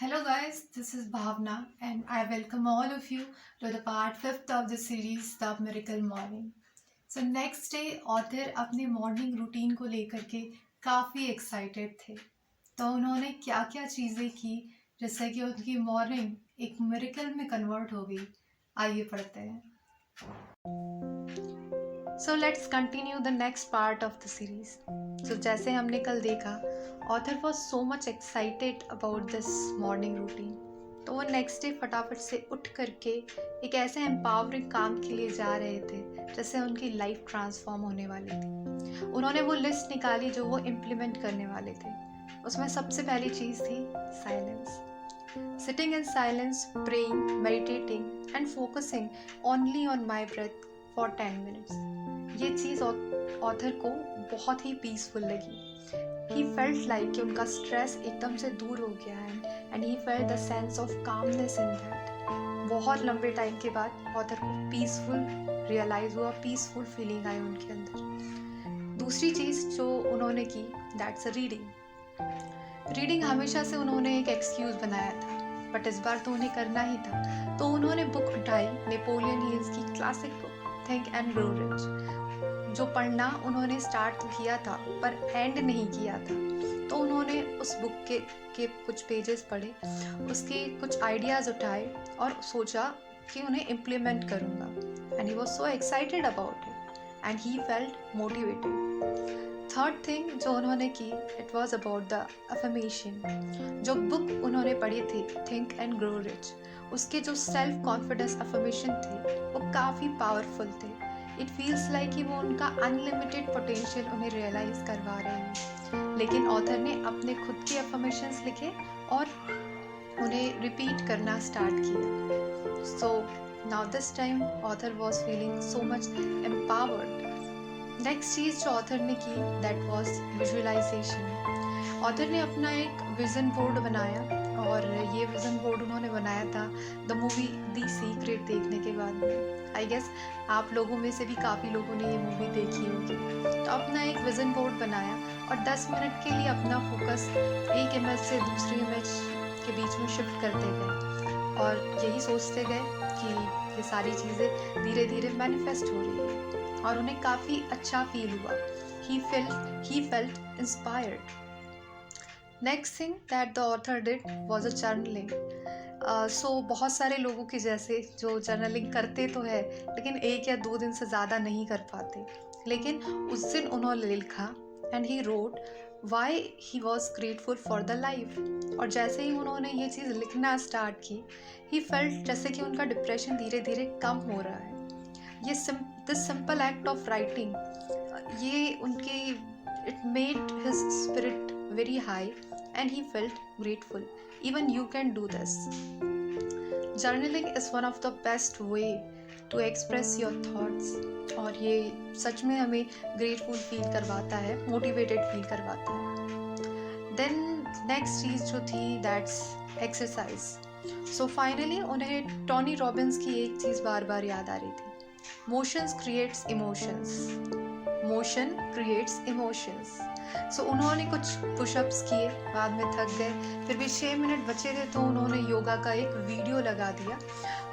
Hello guys, this is Bhavna and I welcome all of you to the part 5th of the series The Miracle Morning. So next day author अपने morning routine को लेकर के काफ़ी excited थे। तो उन्होंने क्या क्या चीज़ें की जिससे कि उनकी मॉर्निंग एक मिरेकल में कन्वर्ट हो गई। आइए पढ़ते हैं। So let's continue the next part of the series. So जैसे हमने कल देखा, author was so much excited about this morning routine. तो वो नेक्स्ट डे फटाफट से उठ करके एक ऐसे एम्पावरिंग काम के लिए जा रहे थे जिससे उनकी लाइफ ट्रांसफॉर्म होने वाली थी। उन्होंने वो लिस्ट निकाली जो वो इम्प्लीमेंट करने वाले थे। उसमें सबसे पहली चीज़ थी silence. Sitting in silence, praying, meditating and focusing only on my breath for 10 minutes. ये चीज़ ऑथर को बहुत ही पीसफुल लगी। He felt like कि उनका स्ट्रेस एकदम से दूर हो गया है and he felt the sense of calmness in that. बहुत लंबे टाइम के बाद ऑथर को पीसफुल रियलाइज हुआ, पीसफुल फीलिंग आई उनके अंदर। दूसरी चीज़ जो उन्होंने की, दैट्स रीडिंग। रीडिंग हमेशा से उन्होंने एक एक्सक्यूज़ बनाया था, बट इस बार तो उन्हें करना ही था। तो उन्होंने बुक उठाई, नेपोलियन हिल्स की classic book think and grow rich, जो पढ़ना उन्होंने स्टार्ट तो किया था पर एंड नहीं किया था। तो उन्होंने उस बुक के कुछ पेजेस पढ़े, उसके कुछ आइडियाज़ उठाए और सोचा कि उन्हें इम्प्लीमेंट करूँगा। And he was so excited about it and he felt motivated. Third thing जो उन्होंने की, it was about the affirmation. जो बुक उन्होंने पढ़ी थी थिंक एंड ग्रो रिच, उसके जो सेल्फ कॉन्फिडेंस अफर्मेशन थे वो काफ़ी पावरफुल थे। इट फील्स लाइक कि वो उनका अनलिमिटेड पोटेंशियल उन्हें रियलाइज़ करवा रहे हैं। लेकिन ऑथर ने अपने खुद के अफर्मेशंस लिखे और उन्हें रिपीट करना स्टार्ट किया। So now this time author was feeling so much empowered. Next चीज़ जो ऑथर ने की, दैट वॉज विजुअलाइजेशन। ऑथर ने अपना एक विज़न बोर्ड बनाया और ये विज़न बोर्ड उन्होंने बनाया था द मूवी दी सीक्रेट देखने के बाद में। आई गेस आप लोगों में से भी काफ़ी लोगों ने ये मूवी देखी होगी। तो अपना एक विज़न बोर्ड बनाया और 10 मिनट के लिए अपना फोकस एक इमेज से दूसरी इमेज के बीच में शिफ्ट करते गए और यही सोचते गए कि ये सारी चीज़ें धीरे धीरे मैनिफेस्ट हो रही है और उन्हें काफ़ी अच्छा फील हुआ। He felt inspired. Next thing that the author did was a journaling. सो बहुत सारे लोगों के जैसे जो जर्नलिंग करते तो है लेकिन 1 या 2 दिन से ज़्यादा नहीं कर पाते, लेकिन उस दिन उन्होंने लिखा and he wrote why he was grateful for the life. और जैसे ही उन्होंने ये चीज़ लिखना स्टार्ट की, ही फेल्ट जैसे कि उनका डिप्रेशन धीरे धीरे कम हो रहा है। ये this simple act of writing, ये उनके it made his spirit very high and he felt grateful. Even you can do this. Journaling is one of the best way to express your thoughts और ये सच में हमें grateful feel करवाता है, motivated feel करवाता है। देन नेक्स्ट चीज़ जो थी, that's exercise. So finally Tony टोनी रॉबिन्स की एक चीज़ बार बार याद आ रही थी, motions creates emotions, motion creates emotions. So उन्होंने कुछ पुशअप्स किए, बाद में थक गए, फिर भी 6 मिनट बचे थे तो उन्होंने योगा का एक वीडियो लगा दिया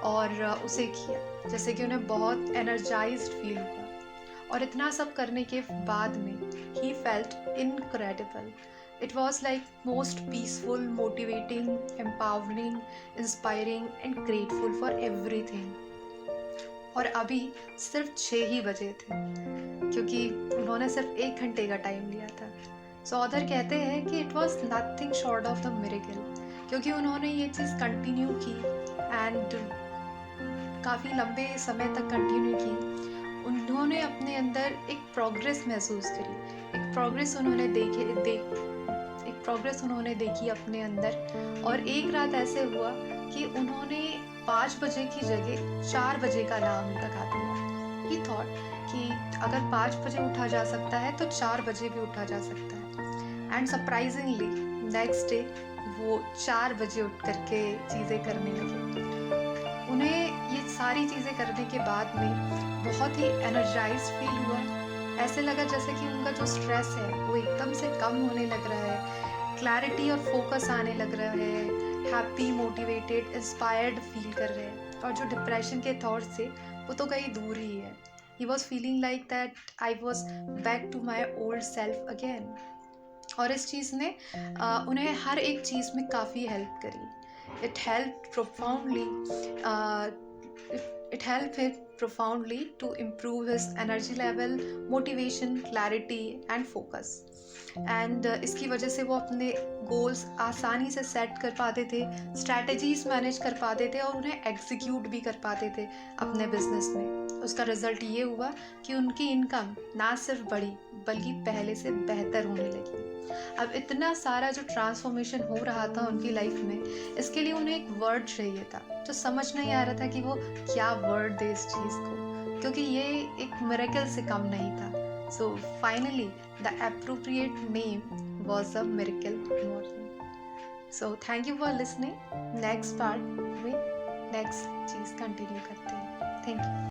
और उसे किया, जैसे कि उन्हें बहुत एनर्जाइज्ड फील हुआ। और इतना सब करने के बाद में he felt incredible. It was like most peaceful, motivating, empowering, inspiring and grateful for everything. और अभी सिर्फ 6 ही बजे थे क्योंकि उन्होंने सिर्फ 1 घंटे का टाइम लिया था। सो ऑथर कहते हैं कि it was nothing short of the miracle, क्योंकि उन्होंने ये चीज़ कंटिन्यू की एंड काफ़ी लंबे समय तक कंटिन्यू की। उन्होंने अपने अंदर एक प्रोग्रेस महसूस करी, एक प्रोग्रेस उन्होंने देखी अपने अंदर। और एक रात ऐसे हुआ कि उन्होंने 5 बजे की जगह 4 बजे का अलार्म लगा दिया। ही थॉट कि अगर 5 बजे उठा जा सकता है तो 4 बजे भी उठा जा सकता है। एंड सरप्राइजिंगली नेक्स्ट डे वो 4 बजे उठ करके चीज़ें करने लगे। उन्हें ये सारी चीज़ें करने के बाद में बहुत ही एनर्जाइज्ड फील हुआ। ऐसे लगा जैसे कि उनका जो स्ट्रेस है वो एकदम से कम होने लग रहा है, क्लैरिटी और फोकस आने लग रहा है, हैप्पी, मोटिवेटेड, इंस्पायर्ड फील कर रहे हैं, और जो डिप्रेशन के थॉट्स थे वो तो कहीं दूर ही है। He was feeling like that I was back to my old self again. और इस चीज़ ने उन्हें हर एक चीज़ में काफ़ी हेल्प करी। It help profoundly it helped him profoundly to improve his energy level, motivation, clarity and focus. And इसकी वजह से वो अपने गोल्स आसानी से सेट कर पाते थे, स्ट्रैटेजीज मैनेज कर पाते थे और उन्हें एग्जीक्यूट भी कर पाते थे अपने बिजनेस में। उसका रिजल्ट ये हुआ कि उनकी इनकम ना सिर्फ बढ़ी बल्कि पहले से बेहतर होने लगी। अब इतना सारा जो ट्रांसफॉर्मेशन हो रहा था उनकी लाइफ में, इसके लिए उन्हें एक वर्ड चाहिए था, जो समझ नहीं आ रहा था कि वो क्या वर्ड दे इस चीज़ को, क्योंकि ये एक मिरेकल से कम नहीं था। So finally the appropriate name was a miracle morning. So thank you for listening. Next part में नेक्स्ट चीज़ कंटिन्यू करते हैं। Thank you.